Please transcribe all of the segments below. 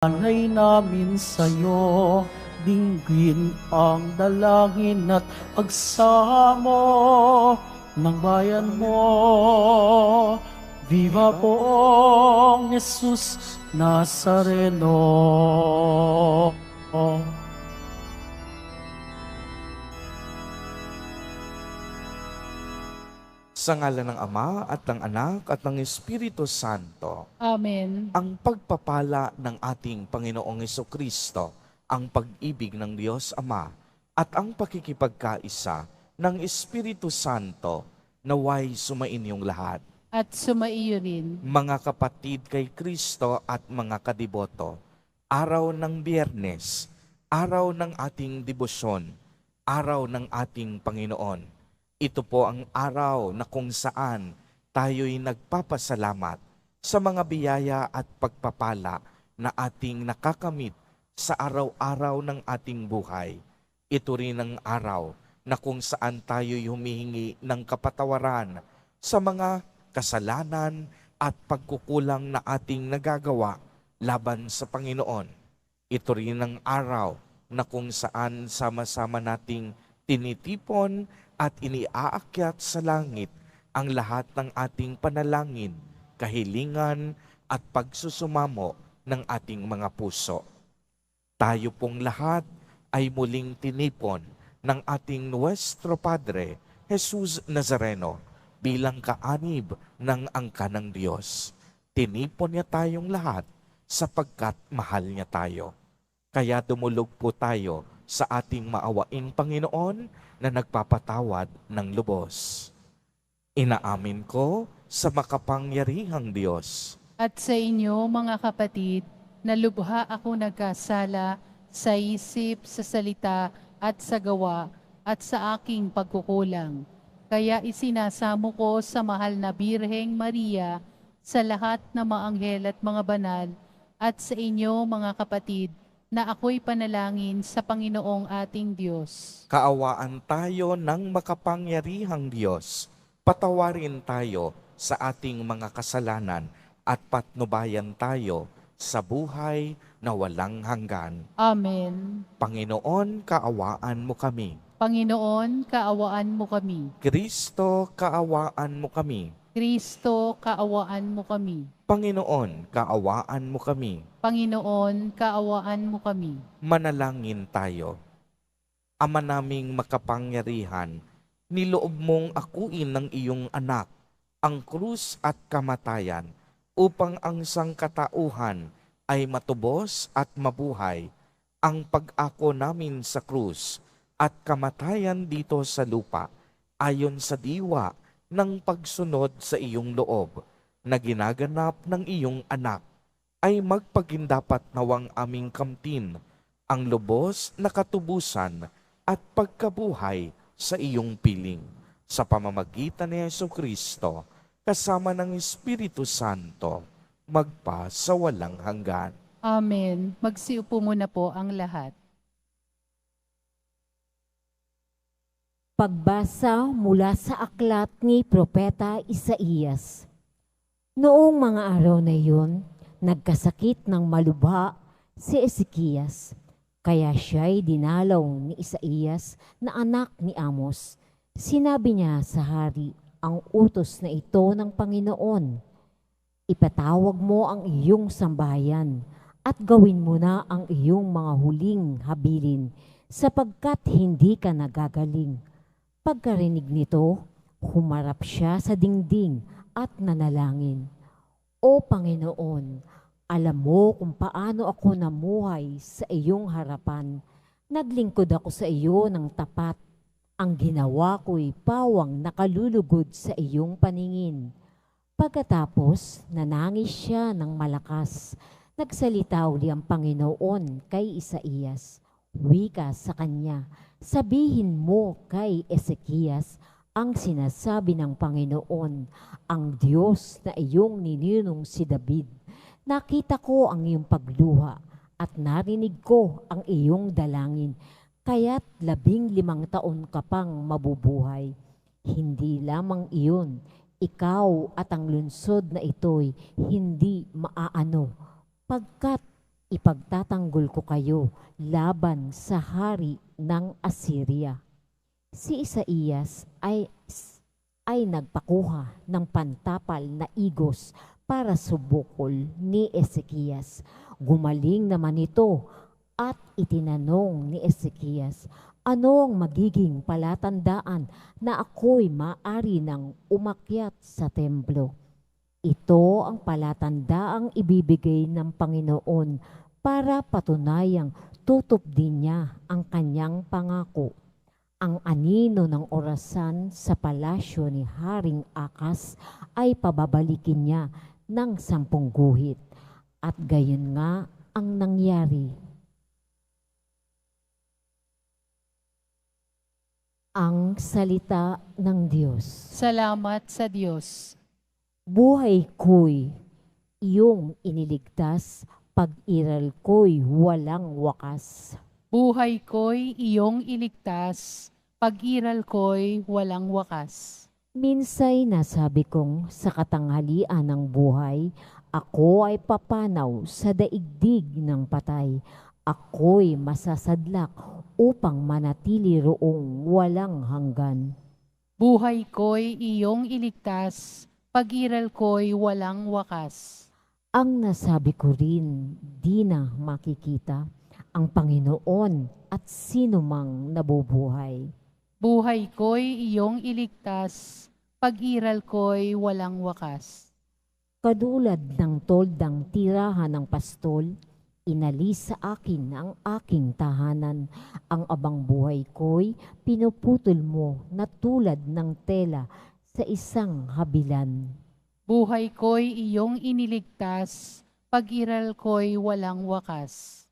Alay namin sa'yo, dinggin ang dalangin at agsamo ng bayan mo. Viva poong Jesus Nazareno. Sa ngalan ng Ama at ng Anak at ng Espiritu Santo, Amen. ang pagpapala ng ating Panginoong Kristo, ang pag-ibig ng Diyos Ama, at ang pakikipagkaisa ng Espiritu Santo naway sumainyong lahat. At sumaiyo rin. Mga kapatid kay Kristo at mga kadiboto, araw ng Biyernes, araw ng ating debosyon, araw ng ating Panginoon. Ito po ang araw na kung saan tayo'y nagpapasalamat sa mga biyaya at pagpapala na ating nakakamit sa araw-araw ng ating buhay. Ito rin ang araw na kung saan tayo'y humihingi ng kapatawaran sa mga kasalanan at pagkukulang na ating nagagawa laban sa Panginoon. Ito rin ang araw na kung saan sama-sama nating tinitipon at iniaakyat sa langit ang lahat ng ating panalangin, kahilingan at pagsusumamo ng ating mga puso. Tayo pong lahat ay muling tinipon ng ating Nuestro Padre, Jesus Nazareno, bilang kaanib ng angka ng Diyos. Tinipon niya tayong lahat sapagkat mahal niya tayo. Kaya dumulog po tayo sa ating maawaing Panginoon na nagpapatawad ng lubos. Inaamin ko sa makapangyarihang Diyos At sa inyo, mga kapatid, na lubha ako nagkasala sa isip, sa salita, at sa gawa, at sa aking pagkukulang. Kaya isinasamo ko sa mahal na Birheng Maria, sa lahat ng mga anghel at mga banal, at sa inyo, mga kapatid, na ako'y panalangin sa Panginoong ating Diyos. Kaawaan tayo ng makapangyarihang Diyos. Patawarin tayo sa ating mga kasalanan at patnubayan tayo sa buhay na walang hanggan. Amen. Panginoon, kaawaan mo kami. Panginoon, kaawaan mo kami. Kristo, kaawaan mo kami. Kristo, kaawaan mo kami. Panginoon, kaawaan mo kami. Panginoon, kaawaan mo kami. Manalangin tayo. Ama naming makapangyarihan, niloob mong akuin ng iyong anak, ang krus at kamatayan, upang ang sangkatauhan ay matubos at mabuhay. Ang pag-ako namin sa krus at kamatayan dito sa lupa, ayon sa diwa ng pagsunod sa iyong loob, na ginaganap ng iyong anak, ay magpagindapat nawang aming kamtin ang lubos na katubusan at pagkabuhay sa iyong piling. Sa pamamagitan ni Jesucristo, kasama ng Espiritu Santo, magpa sa walang hanggan. Amen. Magsiupo muna po ang lahat. Pagbasa mula sa aklat ni Propeta Isaías. Noong mga araw na iyon, nagkasakit ng malubha si Ezekias. Kaya siya'y dinalaw ni Isaías na anak ni Amos. Sinabi niya sa hari ang utos na ito ng Panginoon. Ipatawag mo ang iyong sambahayan at gawin mo na ang iyong mga huling habilin sapagkat hindi ka nagagaling. Pagkarinig nito, humarap siya sa dingding at nanalangin. O Panginoon, alam mo kung paano ako namuhay sa iyong harapan. Naglingkod ako sa iyo ng tapat. Ang ginawa ko'y pawang nakalulugod sa iyong paningin. Pagkatapos, nanangis siya ng malakas. Nagsalita uli ang Panginoon kay Isaías. Wika sa kanya, sabihin mo kay Ezekias ang sinasabi ng Panginoon, ang Diyos na iyong nininong si David. Nakita ko ang iyong pagluha at narinig ko ang iyong dalangin, kaya't 15 taon ka pang mabubuhay. Hindi lamang iyon, ikaw at ang lungsod na ito'y hindi maaano, pagkat ipagtatanggol ko kayo laban sa hari ng Assyria. Si Isaías ay nagpakuha ng pantapal na igos para subukol ni Ezekias. Gumaling naman ito at itinanong ni Ezekias, ano ang magiging palatandaan na ako'y maaari nang umakyat sa templo? Ito ang palatandaang ibibigay ng Panginoon para patunayang tutup din niya ang kanyang pangako. Ang anino ng orasan sa palasyo ni Haring Akas ay pababalikin niya ng 10 guhit. At gayon nga ang nangyari. Ang salita ng Diyos. Salamat sa Diyos. Buhay ko'y iyong iniligtas, pag-iral ko'y walang wakas. Buhay ko'y iyong iligtas, pag-iral ko'y walang wakas. Minsay nasabi kong sa katanghalian ng buhay, ako ay papanaw sa daigdig ng patay. Ako'y masasadlak upang manatili roong walang hanggan. Buhay ko'y iyong iligtas, pag-iral ko'y walang wakas. Ang nasabi ko rin, di na makikita ang Panginoon at sino mang nabubuhay. Buhay ko'y iyong iligtas, pag-iral ko'y walang wakas. Kadulad ng toldang tirahan ng pastol, inalis sa akin ang aking tahanan. Ang abang buhay ko'y pinuputol mo na tulad ng tela sa isang habilan. Buhay ko'y iyong iniligtas, pag-iral ko'y walang wakas.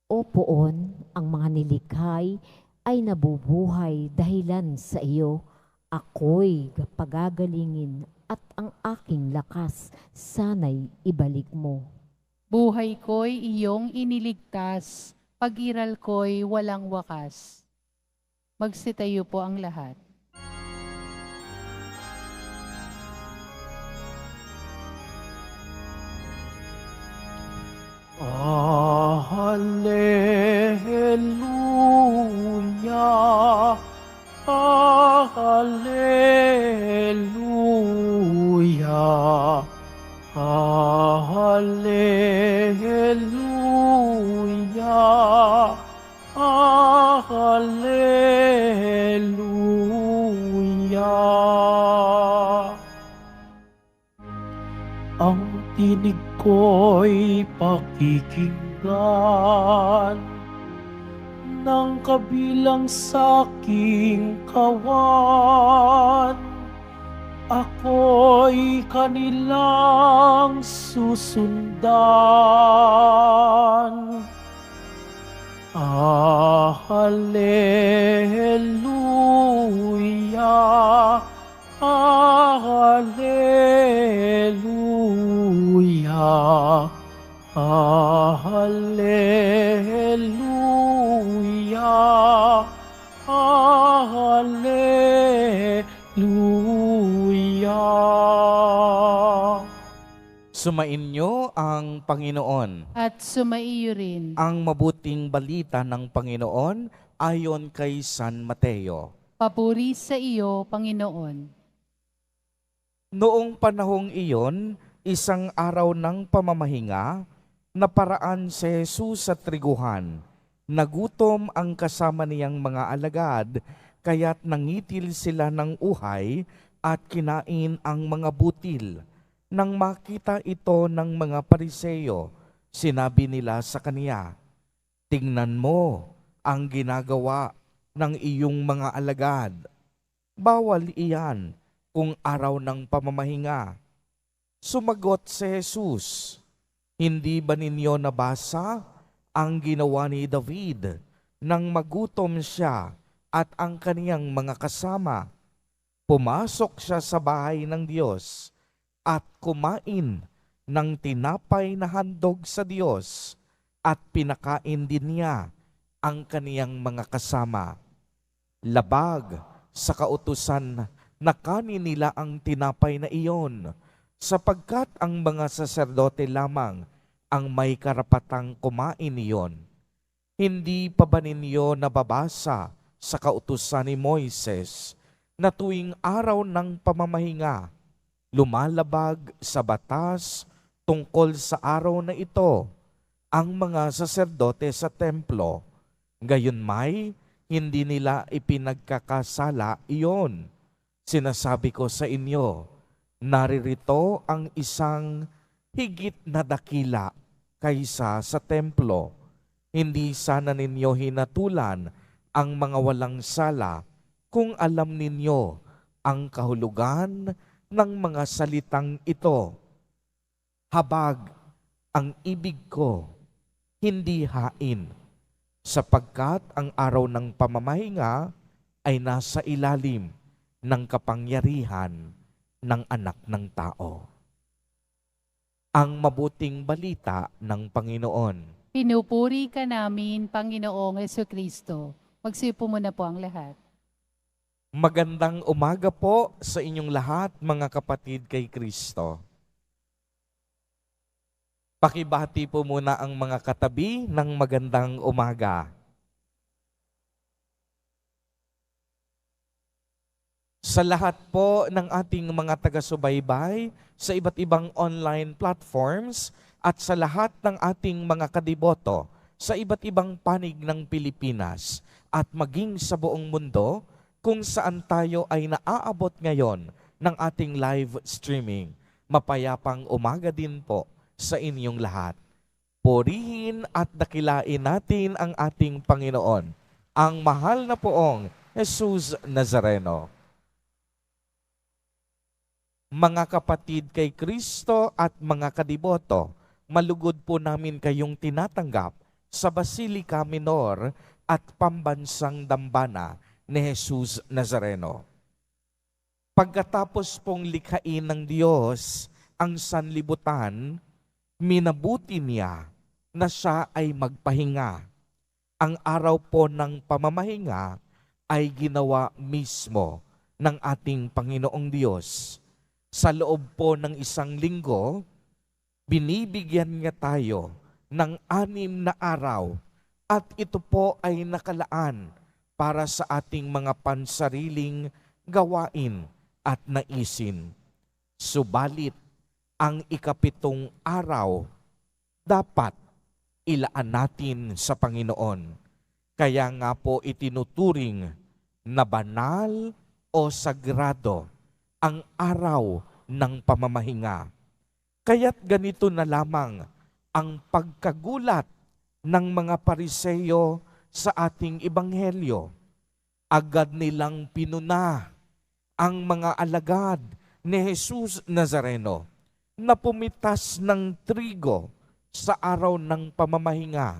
O poon, ang mga nilikhay ay nabubuhay dahilan sa iyo. Ako'y pagagalingin at ang aking lakas sana'y ibalik mo. Buhay ko'y iyong iniligtas, pag-iral ko'y walang wakas. Magsitayo po ang lahat. Hallelujah, Hallelujah, Hallelujah, Hallelujah. Ang tinig ko'y pakikinggan ng kabilang sa aking kawan. Ako'y kanilang susundan. Hallelujah, Hallelujah, Hallelujah, Hallelujah. Sumainyo ang Panginoon. At sumaiyo rin. Ang mabuting balita ng Panginoon ayon kay San Mateo. Papuri sa iyo, Panginoon. Noong panahong iyon, isang araw ng pamamahinga, naparaan si Jesus sa triguhan. Nagutom ang kasama niyang mga alagad, kaya't nangitil sila ng uhay at kinain ang mga butil. Nang makita ito ng mga Pariseo, sinabi nila sa kaniya, "Tingnan mo ang ginagawa ng iyong mga alagad. Bawal iyan kung araw ng pamamahinga." Sumagot si Jesus, "Hindi ba ninyo nabasa ang ginawa ni David nang magutom siya at ang kaniyang mga kasama? Pumasok siya sa bahay ng Diyos at kumain ng tinapay na handog sa Diyos at pinakain din niya ang kaniyang mga kasama. Labag sa kautusan na kanin nila ang tinapay na iyon, sapagkat ang mga saserdote lamang ang may karapatang kumain niyon. Hindi pa ba ninyo nababasa sa kautusan ni Moises na tuwing araw ng pamamahinga, lumalabag sa batas tungkol sa araw na ito ang mga saserdote sa templo, gayon may hindi nila ipinagkakasala iyon. Sinasabi ko sa inyo, naririto ang isang higit na dakila kaysa sa templo. Hindi sana ninyo hinatulan ang mga walang sala kung alam ninyo ang kahulugan ng mga salitang ito. Habag ang ibig ko, hindi hain, sapagkat ang araw ng pamamahinga ay nasa ilalim ng kapangyarihan ng anak ng tao. Ang mabuting balita ng Panginoon. Pinupuri ka namin, Panginoong Jesucristo. Magsipo muna po ang lahat. Magandang umaga po sa inyong lahat, mga kapatid kay Kristo. Pakibati po muna ang mga katabi ng magandang umaga. Sa lahat po ng ating mga taga-subaybay sa iba't ibang online platforms at sa lahat ng ating mga kadiboto sa iba't ibang panig ng Pilipinas at maging sa buong mundo kung saan tayo ay naaabot ngayon ng ating live streaming. Mapayapang umaga din po sa inyong lahat. Purihin at dakilain natin ang ating Panginoon, ang mahal na poong Jesus Nazareno. Mga kapatid kay Kristo at mga kadiboto, malugod po namin kayong tinatanggap sa Basilica Minor at Pambansang Dambana ni Jesus Nazareno. Pagkatapos pong likhain ng Diyos ang sanlibutan, minabuti niya na siya ay magpahinga. Ang araw po ng pamamahinga ay ginawa mismo ng ating Panginoong Diyos. Sa loob po ng isang linggo, binibigyan niya tayo ng 6 na araw at ito po ay nakalaan para sa ating mga pansariling gawain at naisin. Subalit, ang 7 araw dapat ilaan natin sa Panginoon. Kaya nga po itinuturing na banal o sagrado ang araw ng pamamahinga. Kaya't ganito na lamang ang pagkagulat ng mga Pariseyo sa ating ebanghelyo. Agad nilang pinuna ang mga alagad ni Jesus Nazareno na pumitas ng trigo sa araw ng pamamahinga.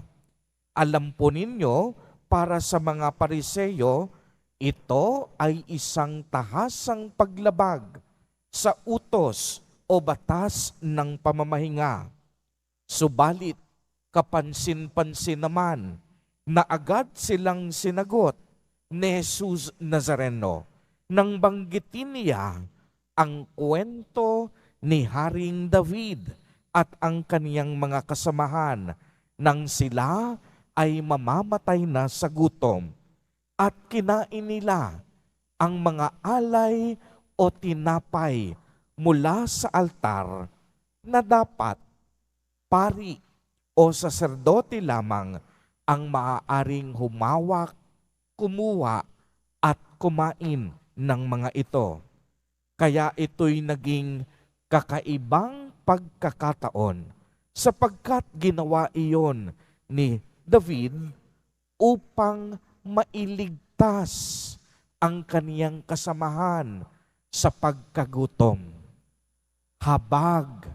Alam po ninyo, para sa mga Pariseyo, ito ay isang tahasang paglabag sa utos o batas ng pamamahinga. Subalit, kapansin-pansin naman na agad silang sinagot ni Jesus Nazareno nang banggitin niya ang kwento ni Haring David at ang kaniyang mga kasamahan nang sila ay mamamatay na sa gutom at kinain nila ang mga alay o tinapay mula sa altar na dapat pari o saserdote lamang ang maaaring humawak, kumuha at kumain ng mga ito. Kaya ito'y naging kakaibang pagkakataon sapagkat ginawa iyon ni David upang mailigtas ang kaniyang kasamahan sa pagkagutom. Habag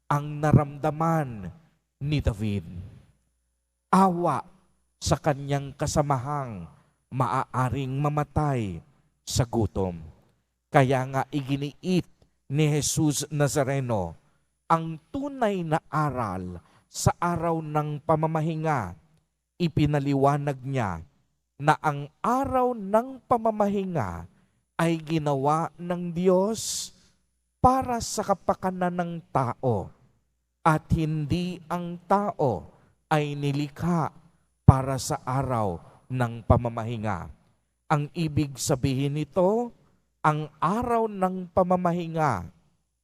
ang naramdaman ni David. Awa sa kaniyang kasamahang maaaring mamatay sa gutom. Kaya nga iginiit ni Jesus Nazareno ang tunay na aral sa araw ng pamamahinga. Ipinaliwanag niya na ang araw ng pamamahinga ay ginawa ng Diyos para sa kapakanan ng tao. at hindi ang tao ay nilikha para sa araw ng pamamahinga. Ang ibig sabihin nito, ang araw ng pamamahinga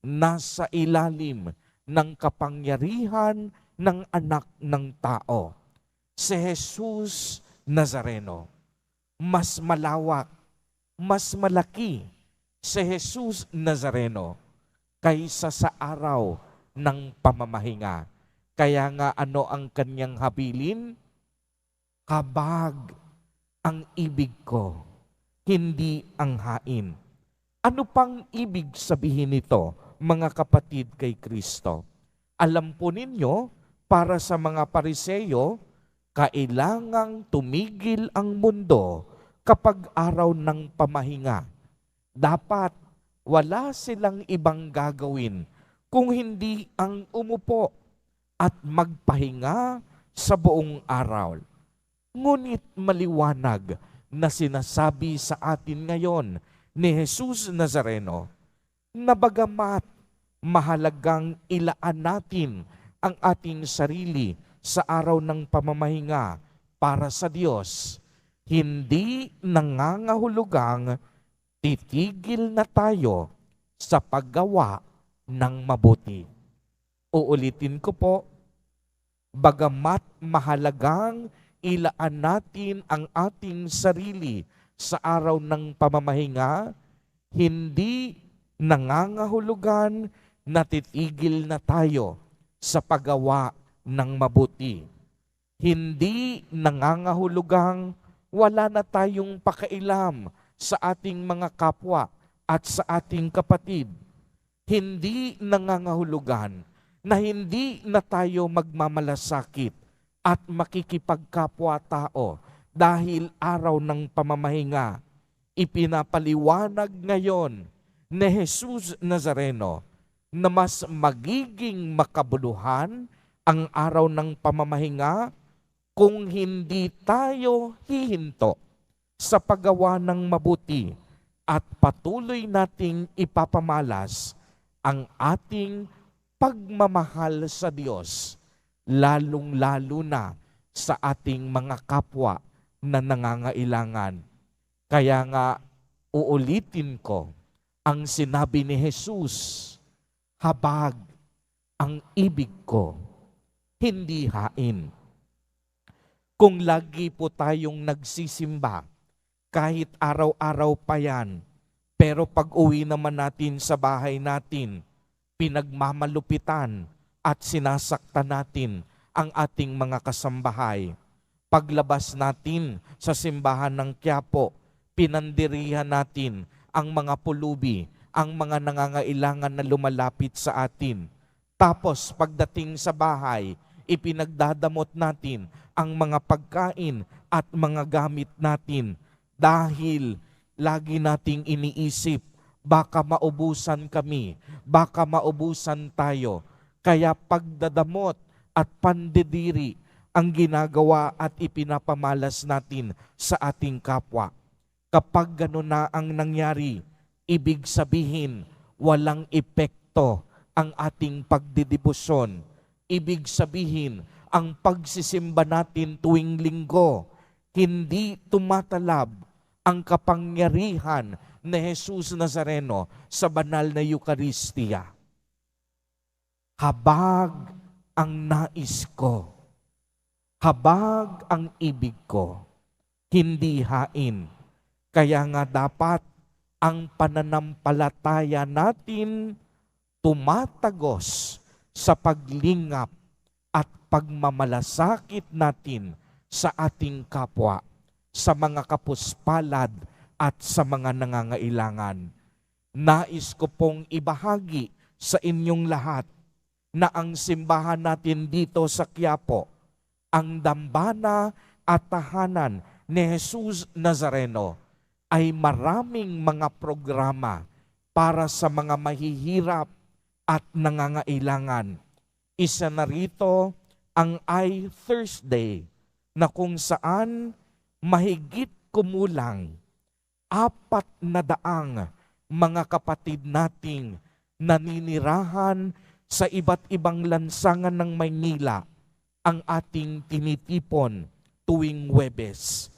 nasa ilalim ng kapangyarihan ng anak ng tao, si Jesus Nazareno. Mas malawak, mas malaki si Jesus Nazareno kaysa sa araw ng pamamahinga. Kaya nga ano ang kanyang habilin? Habag ang ibig ko, hindi ang hain. Ano pang ibig sabihin nito, mga kapatid kay Kristo? Alam po ninyo, para sa mga Pariseyo, kailangang tumigil ang mundo kapag araw ng pamahinga. Dapat wala silang ibang gagawin kung hindi ang umupo at magpahinga sa buong araw. Ngunit maliwanag na sinasabi sa atin ngayon ni Jesus Nazareno na bagamat mahalagang ilaan natin ang ating sarili sa araw ng pamamahinga para sa Diyos, hindi nangangahulugang titigil na tayo sa paggawa ng mabuti. Uulitin ko po, bagamat mahalagang ilaan natin ang ating sarili sa araw ng pamamahinga, hindi nangangahulugan na titigil na tayo sa paggawa ng mabuti. Hindi nangangahulugang wala na tayong pakailam sa ating mga kapwa at sa ating kapatid. Hindi nangangahulugan na hindi na tayo magmamalasakit at makikipagkapwa-tao dahil araw ng pamamahinga. Ipinapaliwanag ngayon ni Jesus Nazareno na mas magiging makabuluhan ang araw ng pamamahinga kung hindi tayo hihinto sa paggawa ng mabuti at patuloy nating ipapamalas ang ating pagmamahal sa Diyos, lalong-lalo na sa ating mga kapwa na nangangailangan. Kaya nga, uulitin ko ang sinabi ni Jesus, habag ang ibig ko, hindi hain. Kung lagi po tayong nagsisimba, kahit araw-araw pa yan, pero pag uwi naman natin sa bahay natin, pinagmamalupitan at sinasaktan natin ang ating mga kasambahay. Paglabas natin sa simbahan ng Quiapo, pinandirihan natin ang mga pulubi, ang mga nangangailangan na lumalapit sa atin. Tapos pagdating sa bahay, ipinagdadamot natin ang mga pagkain at mga gamit natin dahil lagi nating iniisip, baka maubusan kami, baka maubusan tayo. Kaya pagdadamot at pandidiri ang ginagawa at ipinapamalas natin sa ating kapwa. Kapag gano'n na ang nangyari, ibig sabihin walang epekto ang ating pagdidibusyon. Ibig sabihin ang pagsisimba natin tuwing linggo, hindi tumatalab ang kapangyarihan ni Jesus Nazareno sa banal na Eucharistia. Habag ang nais ko, habag ang ibig ko, hindi hain. Kaya nga dapat ang pananampalataya natin tumatagos sa paglingap at pagmamalasakit natin sa ating kapwa, sa mga kapuspalad at sa mga nangangailangan. Nais ko pong ibahagi sa inyong lahat na ang simbahan natin dito sa Quiapo, ang dambana at tahanan ni Jesus Nazareno, ay maraming mga programa para sa mga mahihirap at nangangailangan. Isa na rito ang I-Thursday na kung saan mahigit kumulang 400 mga kapatid nating naninirahan sa iba't ibang lansangan ng Maynila ang ating tinitipon tuwing Huwebes.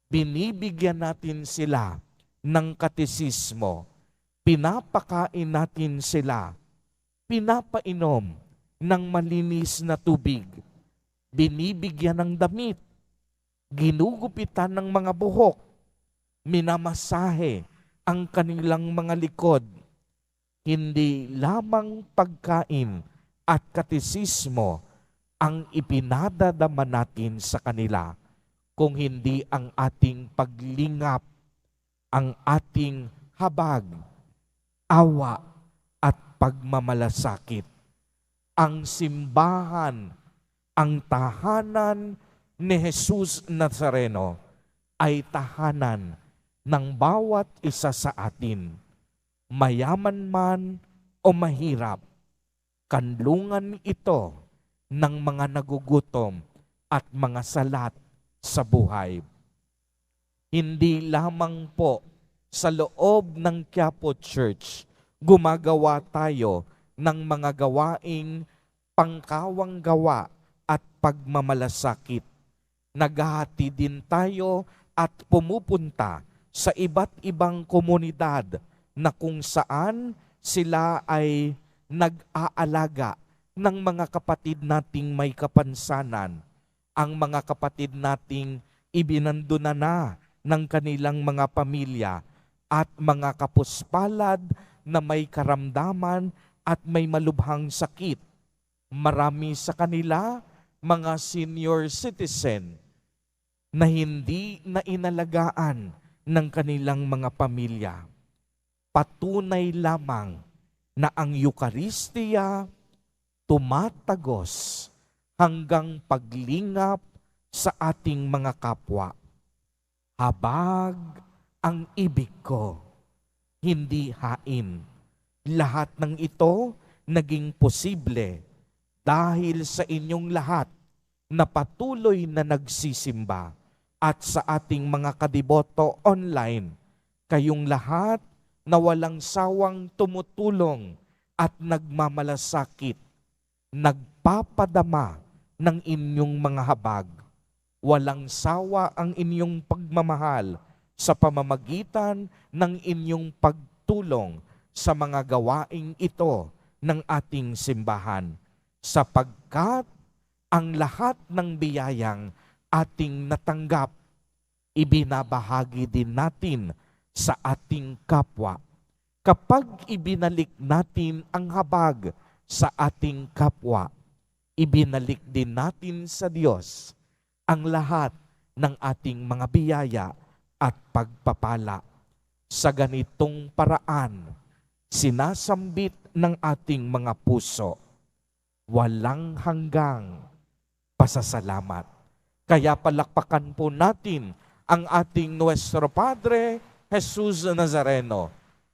Binibigyan natin sila ng katesismo, pinapakain natin sila, pinapainom ng malinis na tubig, binibigyan ng damit, ginugupitan ng mga buhok, minamasahe ang kanilang mga likod. Hindi lamang pagkain at katesismo ang ipinadadama natin sa kanila, kung hindi ang ating paglingap, ang ating habag, awa at pagmamalasakit. Ang simbahan, ang tahanan ni Jesus Nazareno ay tahanan ng bawat isa sa atin, mayaman man o mahirap. Kanlungan ito ng mga nagugutom at mga salat sa buhay. Hindi lamang po sa loob ng Quiapo Church gumagawa tayo ng mga gawaing pangkawang gawa at pagmamalasakit. Naghahati din tayo at pumupunta sa iba't ibang komunidad na kung saan sila ay nag-aalaga ng mga kapatid nating may kapansanan, ang mga kapatid nating ibinanduna na ng kanilang mga pamilya at mga kapuspalad na may karamdaman at may malubhang sakit. Marami sa kanila mga senior citizen na hindi na inalagaan ng kanilang mga pamilya. Patunay lamang na ang Eucharistia tumatagos hanggang paglingap sa ating mga kapwa. Habag ang ibig ko, hindi hain. Lahat ng ito naging posible dahil sa inyong lahat na patuloy na nagsisimba at sa ating mga kadiboto online, kayong lahat na walang sawang tumutulong at nagmamalasakit, nagpapadama ng inyong mga habag. Walang sawa ang inyong pagmamahal sa pamamagitan ng inyong pagtulong sa mga gawaing ito ng ating simbahan, sapagkat ang lahat ng biyayang ating natanggap, ibinabahagi din natin sa ating kapwa. Kapag ibinalik natin ang habag sa ating kapwa, ibinalik din natin sa Diyos ang lahat ng ating mga biyaya at pagpapala. Sa ganitong paraan, sinasambit ng ating mga puso walang hanggang pasasalamat. Kaya palakpakan po natin ang ating Nuestro Padre Jesus Nazareno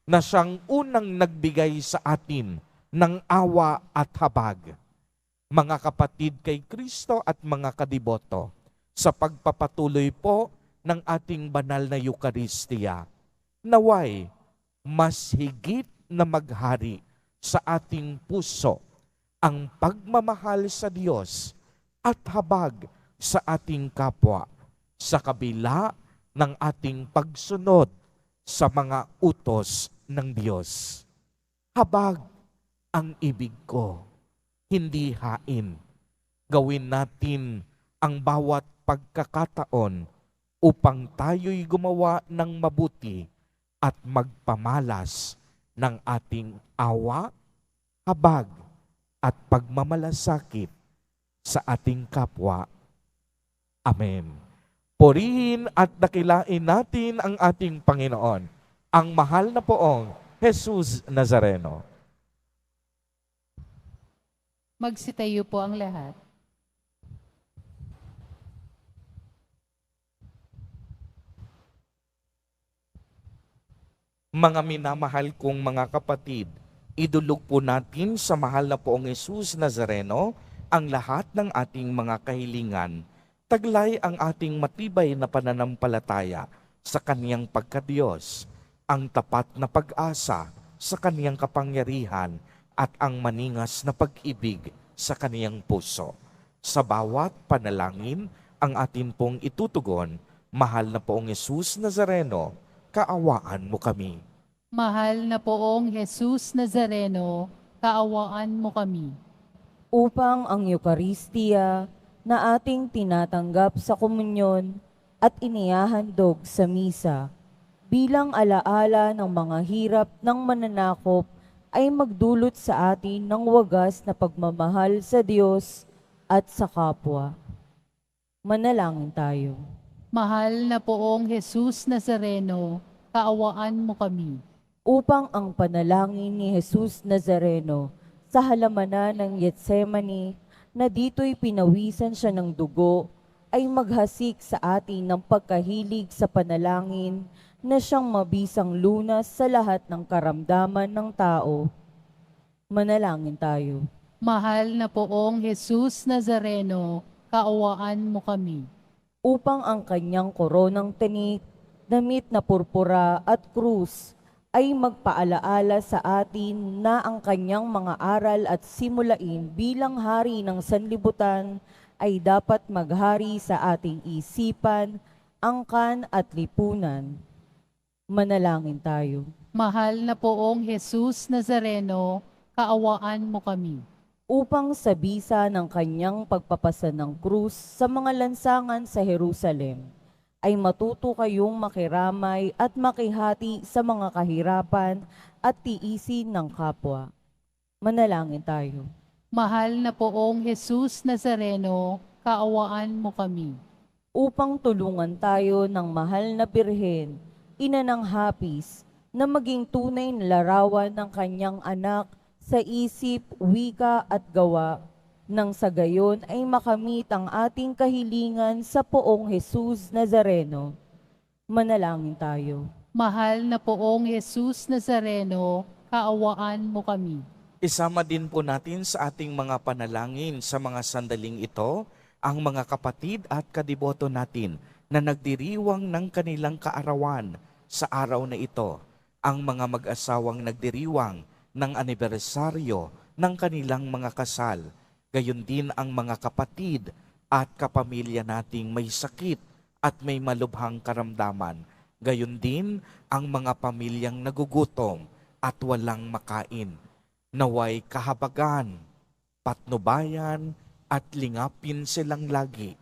na siyang unang nagbigay sa atin ng awa at habag. Mga kapatid kay Kristo at mga kadiboto, sa pagpapatuloy po ng ating banal na Eucharistia, naway mas higit na maghari sa ating puso ang pagmamahal sa Diyos at habag sa ating kapwa sa kabila ng ating pagsunod sa mga utos ng Diyos. Habag ang ibig ko, hindi hain. Gawin natin ang bawat pagkakataon upang tayo'y gumawa ng mabuti at magpamalas ng ating awa, habag at pagmamalasakit sa ating kapwa. Amen. Purihin at dakilain natin ang ating Panginoon, ang mahal na poong Jesus Nazareno. Magsitayo po ang lahat. Mga minamahal kong mga kapatid, idulog po natin sa mahal na poong Jesus Nazareno ang lahat ng ating mga kahilingan. Taglay ang ating matibay na pananampalataya sa Kaniyang pagkadiyos, ang tapat na pag-asa sa Kaniyang kapangyarihan at ang maningas na pag-ibig sa kaniyang puso. Sa bawat panalangin ang atin pong itutugon, mahal na poong Jesus Nazareno, kaawaan mo kami. Mahal na poong Jesus Nazareno, kaawaan mo kami. Upang ang Eukaristiya na ating tinatanggap sa komunyon at inihahandog sa misa bilang alaala ng mga hirap ng mananakop ay magdulot sa atin ng wagas na pagmamahal sa Diyos at sa kapwa. Manalangin tayo. Mahal na poong Jesus Nazareno, kaawaan mo kami. Upang ang panalangin ni Jesus Nazareno sa halamanan ng Getsemani na dito'y pinawisan siya ng dugo ay maghasik sa atin ng pagkahilig sa panalangin na siyang mabisang lunas sa lahat ng karamdaman ng tao. Manalangin tayo. Mahal na poong Jesus Nazareno, kaawaan mo kami. Upang ang kanyang koronang tinik, damit na purpura at krus ay magpaalaala sa atin na ang kanyang mga aral at simulain bilang hari ng sanlibutan ay dapat maghari sa ating isipan, angkan at lipunan. Manalangin tayo. Mahal na poong Jesus Nazareno, kaawaan mo kami. Upang sa bisa ng kanyang pagpapasa ng krus sa mga lansangan sa Jerusalem, ay matuto kayong makiramay at makihati sa mga kahirapan at tiisin ng kapwa. Manalangin tayo. Mahal na poong Jesus Nazareno, kaawaan mo kami. Upang tulungan tayo ng mahal na Birhen, ina ng hapis, na maging tunay na larawan ng kanyang anak sa isip, wika at gawa, nang sa gayon ay makamit ang ating kahilingan sa poong Jesus Nazareno. Manalangin tayo. Mahal na poong Jesus Nazareno, kaawaan mo kami. Isama din po natin sa ating mga panalangin sa mga sandaling ito ang mga kapatid at kadiboto natin na nagdiriwang ng kanilang kaarawan sa araw na ito. Ang mga mag-asawang nagdiriwang ng anibersaryo ng kanilang mga kasal. Gayon din ang mga kapatid at kapamilya nating may sakit at may malubhang karamdaman. Gayon din ang mga pamilyang nagugutom at walang makain. Naway kahabagan, patnubayan at lingapin silang lagi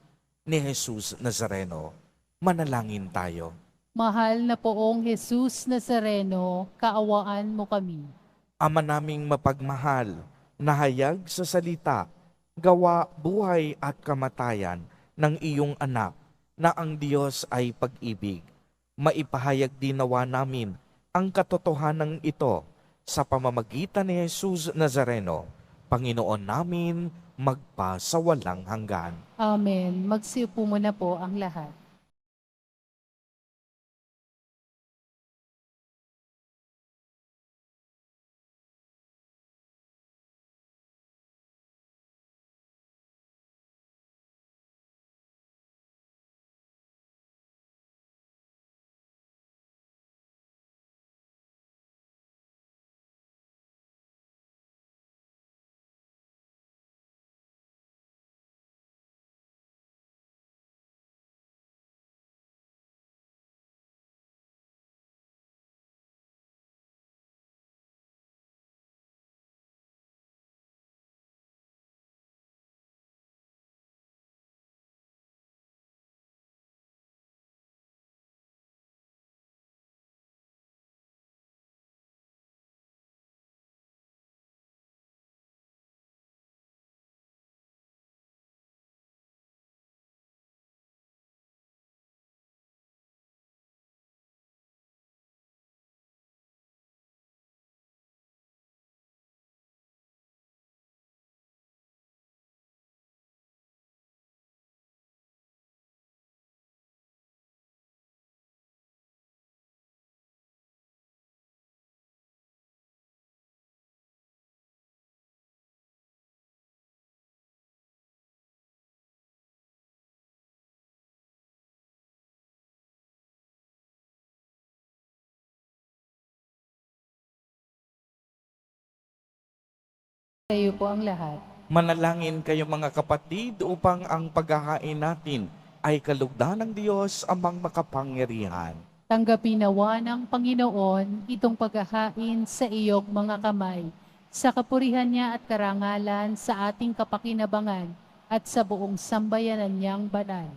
ni Jesus Nazareno. Manalangin tayo. Mahal na poong Jesus Nazareno, kaawaan mo kami. Ama naming mapagmahal, nahayag sa salita, gawa, buhay at kamatayan ng iyong anak na ang Diyos ay pag-ibig. Maipahayag din nawa namin ang katotohanan ito sa pamamagitan ni Jesus Nazareno, Panginoon namin, magpa sa walang hanggan. Amen. Magsiupo muna po ang lahat. Tayo po ang lahat. Manalangin kayo mga kapatid upang ang paghahain natin ay kalugdan ng Diyos amang makapangyarihan. Tanggapin nawa ng Panginoon itong paghahain sa iyong mga kamay, sa kapurihan niya at karangalan sa ating kapakinabangan at sa buong sambayanan niyang banal.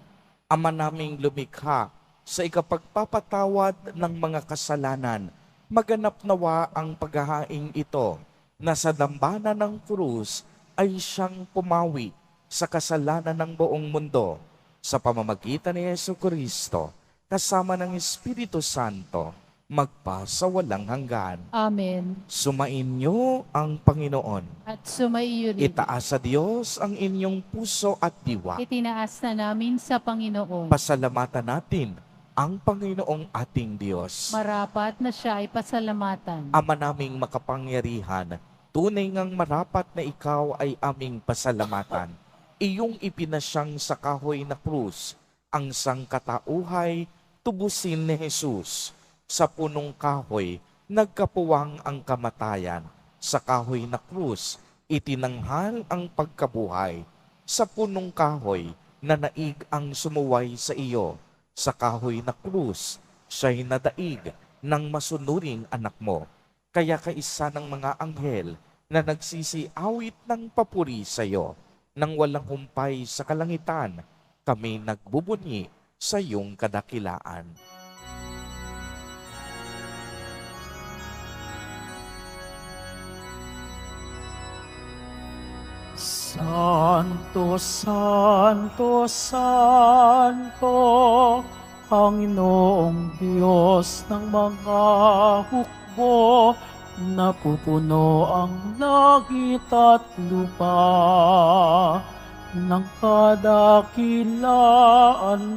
Ama naming lumikha, sa ikapagpapatawad ng mga kasalanan, maganap nawa ang paghahain ito na sa dambana ng krus ay siyang pumawi sa kasalanan ng buong mundo sa pamamagitan ni Jesucristo kasama ng Espiritu Santo magpasawalang hanggan. Amen. Sumainyo ang Panginoon. At sumaiyo rin. Itaas sa Diyos ang inyong puso at diwa. Itinaas na namin sa Panginoon. Pasalamatan natin ang Panginoong ating Diyos. Marapat na siya ay pasalamatan. Ama naming makapangyarihan, tunay ngang marapat na ikaw ay aming pasalamatan. Iyong ipinasyang sa kahoy na krus, ang sangkatauhay tubusin ni Jesus. Sa punong kahoy, nagkapuwang ang kamatayan. Sa kahoy na krus, itinanghal ang pagkabuhay. Sa punong kahoy, nanaig ang sumuway sa iyo. Sa kahoy na krus, siya'y nadaig ng masunuring anak mo. Kaya kaisa ng mga anghel na nagsisiawit ng papuri sa iyo, nang walang humpay sa kalangitan, kami nagbubunyi sa iyong kadakilaan. Santo, Santo, Santo, Panginoong Diyos ng mga hukbo, napupuno ang langit at lupa ng kadakilaan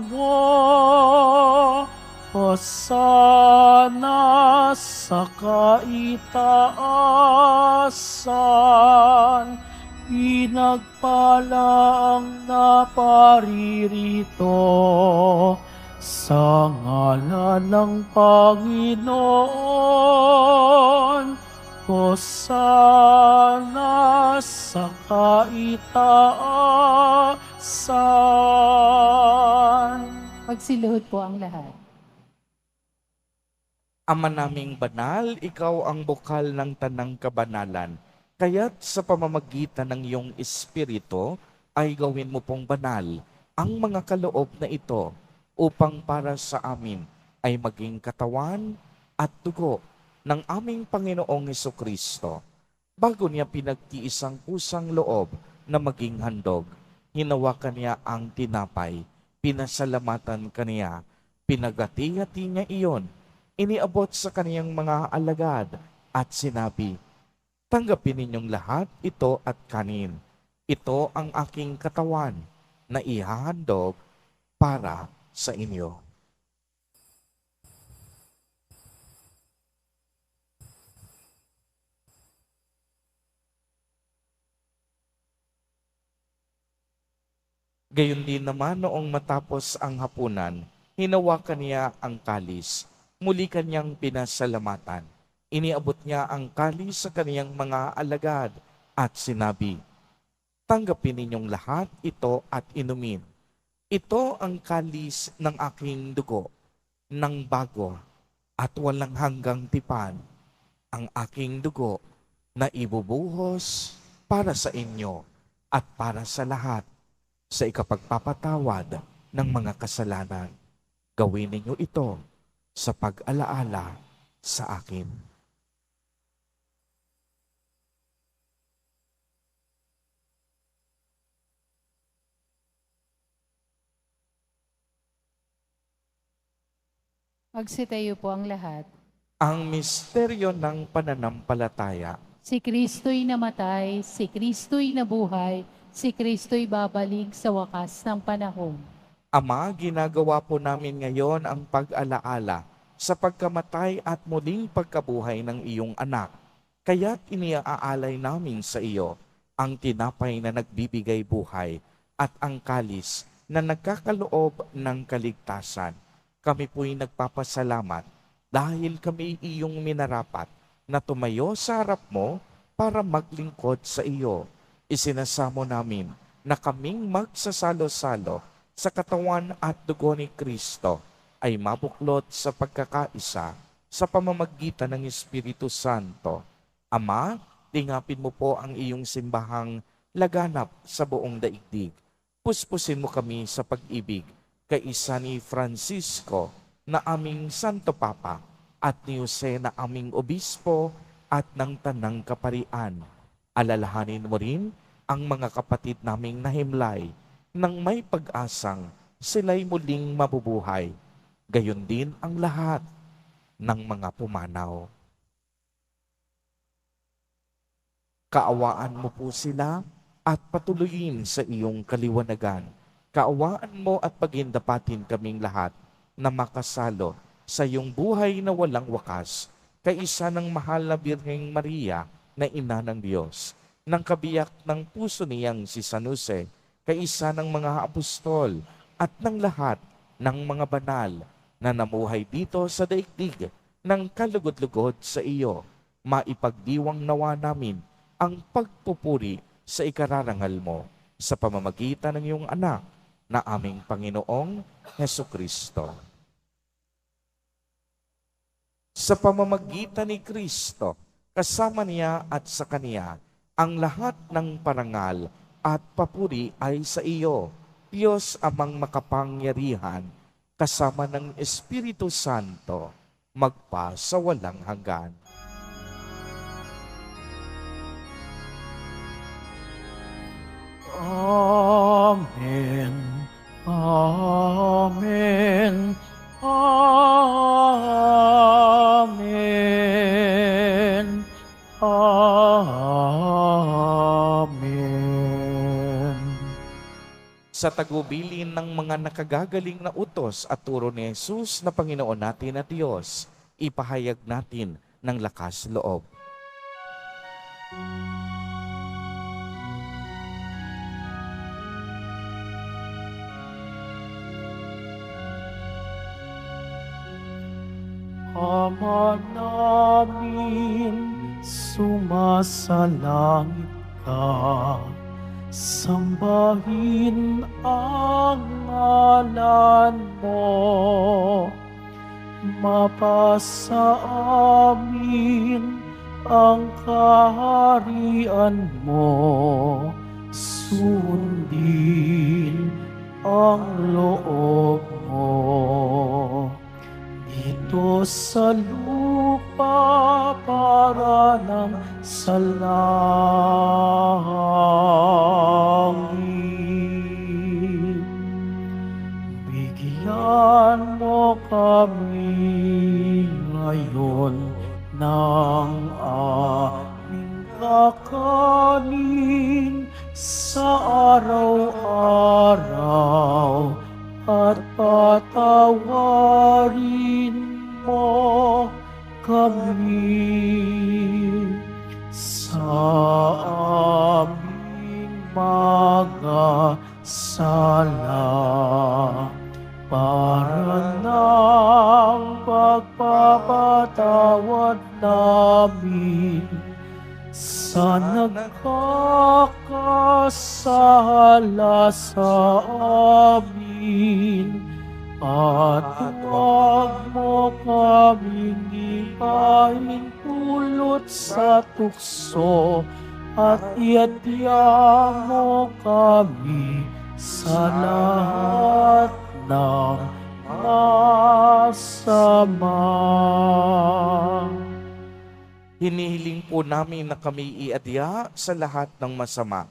mo. Hosana sa kaitaasan, pinagpala ang naparirito sa ngalan ng Panginoon. Hosana sa kaitaasan. Magsiluhod po ang lahat. Ama naming banal, ikaw ang bukal ng tanang kabanalan. Kaya't sa pamamagitan ng iyong Espiritu ay gawin mo pong banal ang mga kaloob na ito upang para sa amin ay maging katawan at dugo ng aming Panginoong Hesukristo. Bago niya pinagtiisang pusang loob na maging handog, hinawakan niya ang tinapay, pinasalamatan kaniya, pinagati-hati niya iyon, iniabot sa kaniyang mga alagad at sinabi, "Tanggapin ninyong lahat ito at kanin. Ito ang aking katawan na ihahandog para sa inyo." Gayon din naman noong matapos ang hapunan, hinawakan niya ang kalis. Muli kanyang pinasalamatan. Iniabot niya ang kalis sa kaniyang mga alagad at sinabi, "Tanggapin ninyong lahat ito at inumin. Ito ang kalis ng aking dugo, ng bago at walang hanggang tipan, ang aking dugo na ibubuhos para sa inyo at para sa lahat sa ikapagpapatawad ng mga kasalanan. Gawin ninyo ito sa pag-alaala sa akin." Magsitayo po ang lahat. Ang misteryo ng pananampalataya. Si Kristo'y namatay, si Kristo'y nabuhay, si Kristo'y babalik sa wakas ng panahon. Ama, ginagawa po namin ngayon ang pag-alaala sa pagkamatay at muling pagkabuhay ng iyong anak. Kaya't iniaalay namin sa iyo ang tinapay na nagbibigay buhay at ang kalis na nagkakaloob ng kaligtasan. Kami po'y nagpapasalamat dahil kami iyong minarapat na tumayo sa harap mo para maglingkod sa iyo. Isinasamo namin na kaming magsasalo-salo sa katawan at dugo ni Kristo ay mabuklod sa pagkakaisa sa pamamagitan ng Espiritu Santo. Ama, tingapin mo po ang iyong simbahang laganap sa buong daigdig. Puspusin mo kami sa pag-ibig kay isa ni Francisco na aming Santo Papa at ni Jose na aming Obispo at ng Tanang Kaparian. Alalahanin mo rin ang mga kapatid naming nahimlay nang may pag-asang sila'y muling mabubuhay. Gayon din ang lahat ng mga pumanaw. Kaawaan mo po sila at patuloyin sa iyong kaliwanagan. Kaawaan mo at pagindapatin kaming lahat na makasalo sa iyong buhay na walang wakas, kaisa ng mahal na Birheng Maria na Ina ng Diyos, ng kabiyak ng puso niyang si San Jose, kaisa ng mga apostol at ng lahat ng mga banal na namuhay dito sa daigdig ng kalugod-lugod sa iyo. Maipagdiwang nawa namin ang pagpupuri sa ikararangal mo sa pamamagitan ng iyong anak na aming Panginoong Hesukristo. Sa pamamagitan ni Kristo, kasama niya at sa Kaniya, ang lahat ng parangal at papuri ay sa iyo, Diyos amang makapangyarihan, kasama ng Espiritu Santo, magpa sa walang hanggan. Amen. Amen. Amen. Amen. Sa tagubilin ng mga nakagagaling na utos at turo ni Jesus na Panginoon natin at Diyos, ipahayag natin ng lakas loob. Ama namin, sumasalangit ka. Sambahin ang ngalan mo. Mapasa amin ang kaharian mo. Sundin ang loob mo. Dito sa lupa para ng sa langit. Bigyan mo kami ngayon ng aming kakanin sa araw-araw at patawarin mo kami sa aming mga sala para ng pagpapatawad namin sa nagkakasala sa amin, at huwag mo kaming ipahintulot sa tukso, at iadya mo kami sa lahat ng masama. Hinihiling po namin na kami iadya sa lahat ng masama,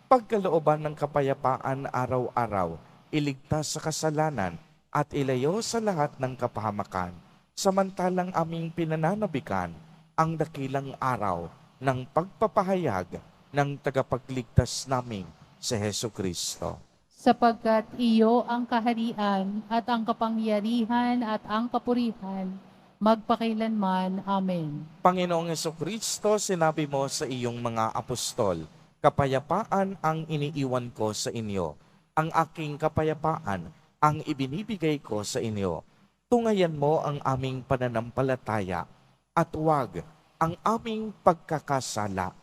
pagkalooban ng kapayapaan araw-araw, iligtas sa kasalanan, at ilayo sa lahat ng kapahamakan, samantalang aming pinananabikan ang dakilang araw ng pagpapahayag ng tagapagligtas naming si Hesukristo. Sapagkat iyo ang kaharian at ang kapangyarihan at ang kapurihan, magpakailanman. Amen. Panginoong Hesukristo, sinabi mo sa iyong mga apostol, kapayapaan ang iniiwan ko sa inyo, ang aking kapayapaan ang ibinibigay ko sa inyo. Tungayan mo ang aming pananampalataya at huwag ang aming pagkakasala.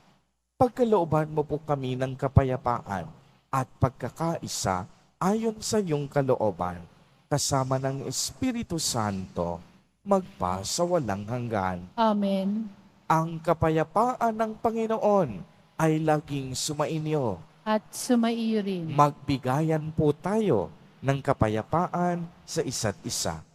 Pagkalooban mo po kami ng kapayapaan at pagkakaisa ayon sa iyong kalooban, kasama ng Espiritu Santo, magpa sa walang hanggan. Amen. Ang kapayapaan ng Panginoon ay laging sumainyo. At sumaiyo rin. Magbigayan po tayo ng kapayapaan sa isa't isa.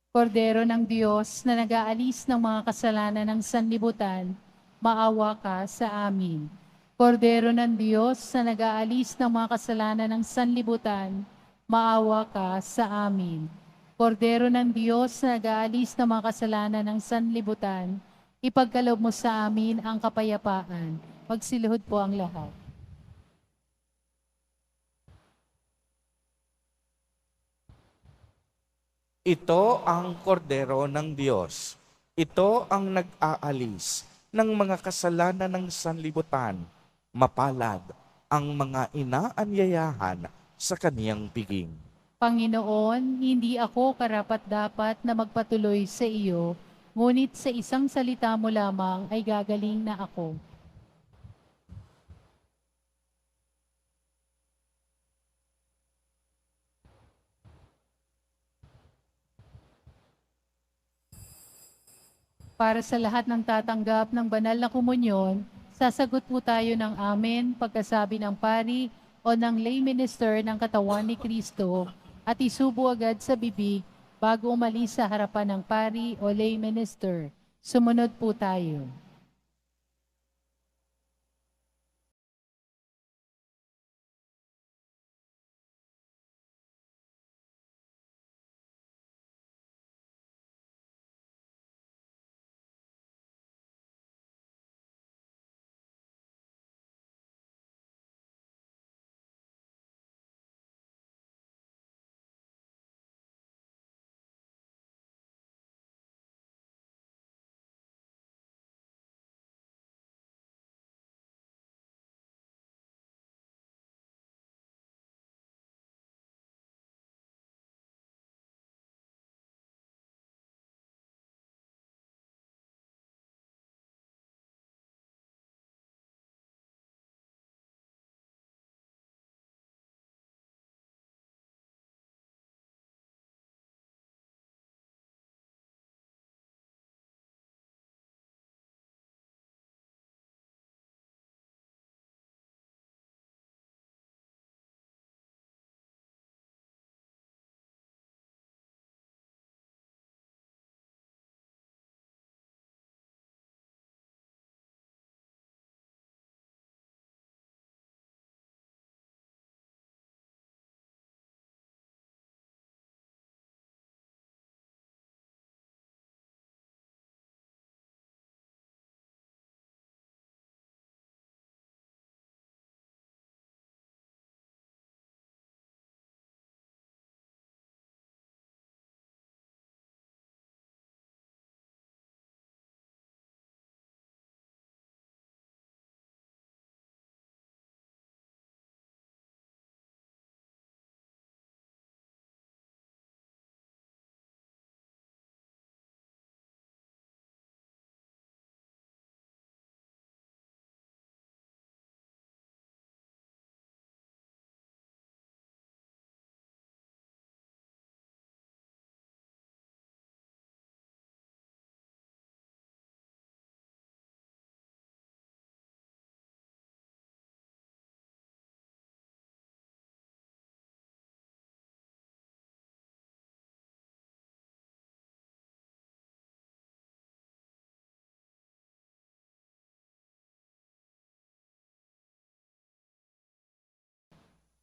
Kordero ng Diyos na nag-aalis ng mga kasalanan ng sanlibutan, maawa ka sa amin. Kordero ng Diyos na nag-aalis ng mga kasalanan ng sanlibutan, maawa ka sa amin. Kordero ng Diyos na nag-aalis ng mga kasalanan ng sanlibutan, ipagkaloob mo sa amin ang kapayapaan. Magsiluhod po ang lahat. Ito ang kordero ng Diyos. Ito ang nag-aalis ng mga kasalanan ng sanlibutan. Mapalad ang mga inaanyayahan sa kaniyang piging. Panginoon, hindi ako karapat-dapat na magpatuloy sa iyo, ngunit sa isang salita mo lamang ay gagaling na ako. Para sa lahat ng tatanggap ng banal na komunyon, sasagot po tayo ng amen pagkasabi ng pari o ng lay minister ng katawan ni Kristo at isubo agad sa bibig bago umalis sa harapan ng pari o lay minister. Sumunod po tayo.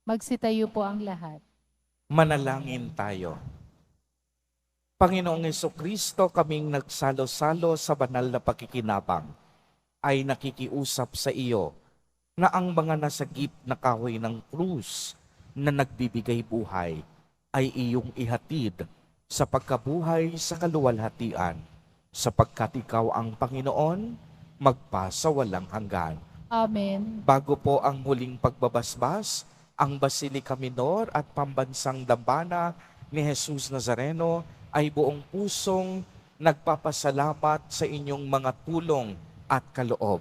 Magsitayo po ang lahat. Manalangin tayo. Panginoong Jesucristo, kaming nagsalo-salo sa banal na pakikinabang, ay nakikiusap sa iyo na ang mga nasagip na kahoy ng krus na nagbibigay buhay ay iyong ihatid sa pagkabuhay sa kaluwalhatian, sapagkat ikaw ang Panginoon, magpasawalang hanggan. Amen. Bago po ang huling pagbabasbas, ang Basilica Minor at Pambansang Dambana ni Jesus Nazareno ay buong pusong nagpapasalamat sa inyong mga tulong at kaloob.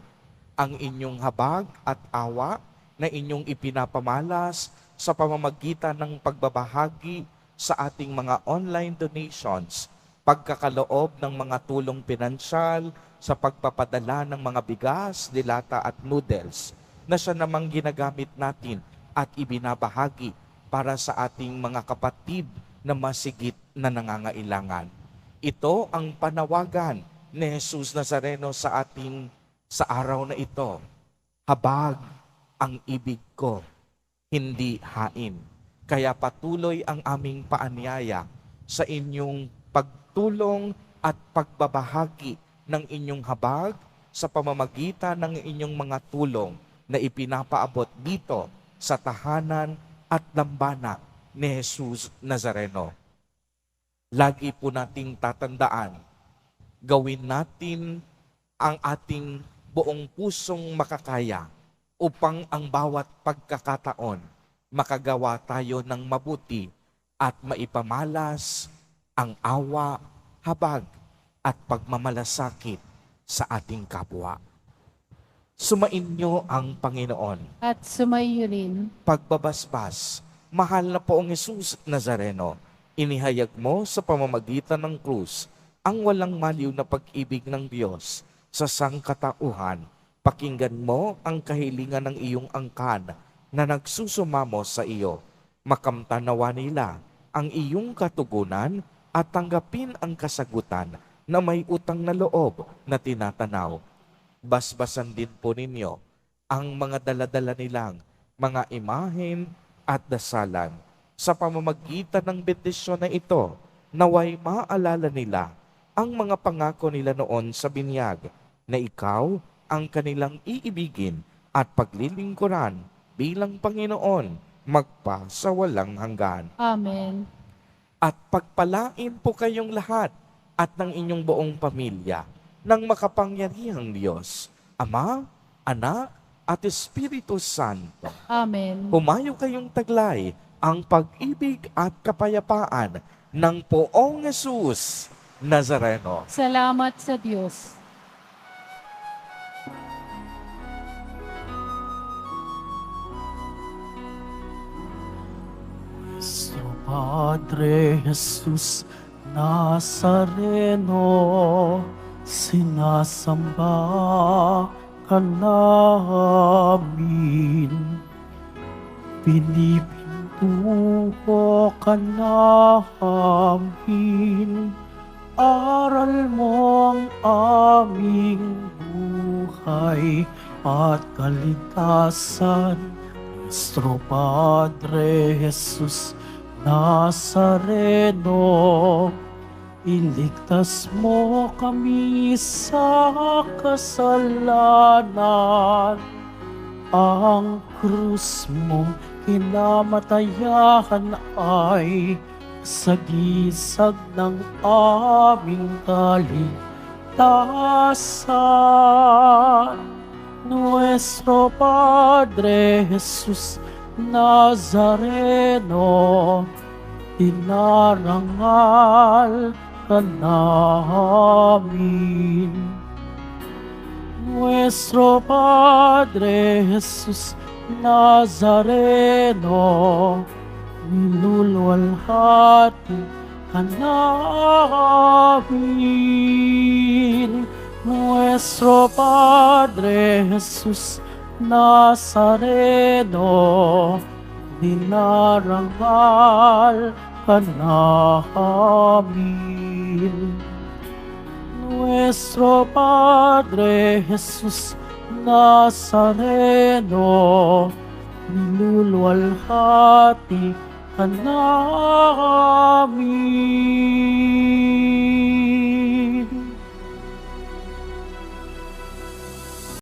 Ang inyong habag at awa na inyong ipinapamalas sa pamamagitan ng pagbabahagi sa ating mga online donations, pagkakaloob ng mga tulong pinansyal sa pagpapadala ng mga bigas, dilata at noodles na siya namang ginagamit natin at ibinabahagi para sa ating mga kapatid na masigit na nangangailangan. Ito ang panawagan ni Jesus Nazareno sa ating sa araw na ito. Habag ang ibig ko, hindi hain. Kaya patuloy ang aming paanyaya sa inyong pagtulong at pagbabahagi ng inyong habag sa pamamagitan ng inyong mga tulong na ipinapaabot dito sa tahanan at dambana ni Jesus Nazareno. Lagi po nating tatandaan, gawin natin ang ating buong pusong makakaya upang ang bawat pagkakataon makagawa tayo ng mabuti at maipamalas ang awa, habag at pagmamalasakit sa ating kapwa. Sumainyo ang Panginoon. At sumayo rin. Pagbabasbas, mahal na poong Jesus Nazareno, inihayag mo sa pamamagitan ng krus ang walang maliw na pag-ibig ng Diyos sa sangkatauhan. Pakinggan mo ang kahilingan ng iyong angkan na nagsusumamo sa iyo. Makamtanawa nila ang iyong katugunan at tanggapin ang kasagutan na may utang na loob na tinatanaw. Basbasan din po ninyo ang mga daladala nilang mga imahen at dasalan. Sa pamamagitan ng bendisyon na ito, naway maalala nila ang mga pangako nila noon sa binyag na ikaw ang kanilang iibigin at paglilingkuran bilang Panginoon magpa sa walang hanggan. Amen. At pagpalain po kayong lahat at ng inyong buong pamilya ng makapangyarihang Diyos, Ama, Anak, at Espiritu Santo. Amen. Humayo kayong taglay ang pag-ibig at kapayapaan ng poong Jesus Nazareno. Salamat sa Diyos. Nuestro Padre Jesus Nazareno, sinasamba ka namin. Pinipintuho ka namin. Aral mo ang aming buhay at kaligtasan. Nuestro Padre Jesus Nazareno, iligtas mo kami sa kasalanan. Ang krus mong kinamatayan ay sagisag ng aming kaligtasan. Nuestro Padre Jesus Nazareno, dinarangal ka namin. Nuestro Padre Jesus Nazareno, niluluwalhati ka namin. Nuestro Padre Jesus Nazareno, dinarangal ka namin. Nuestro Padre Jesus Nazareno, niluluwalhati ka namin.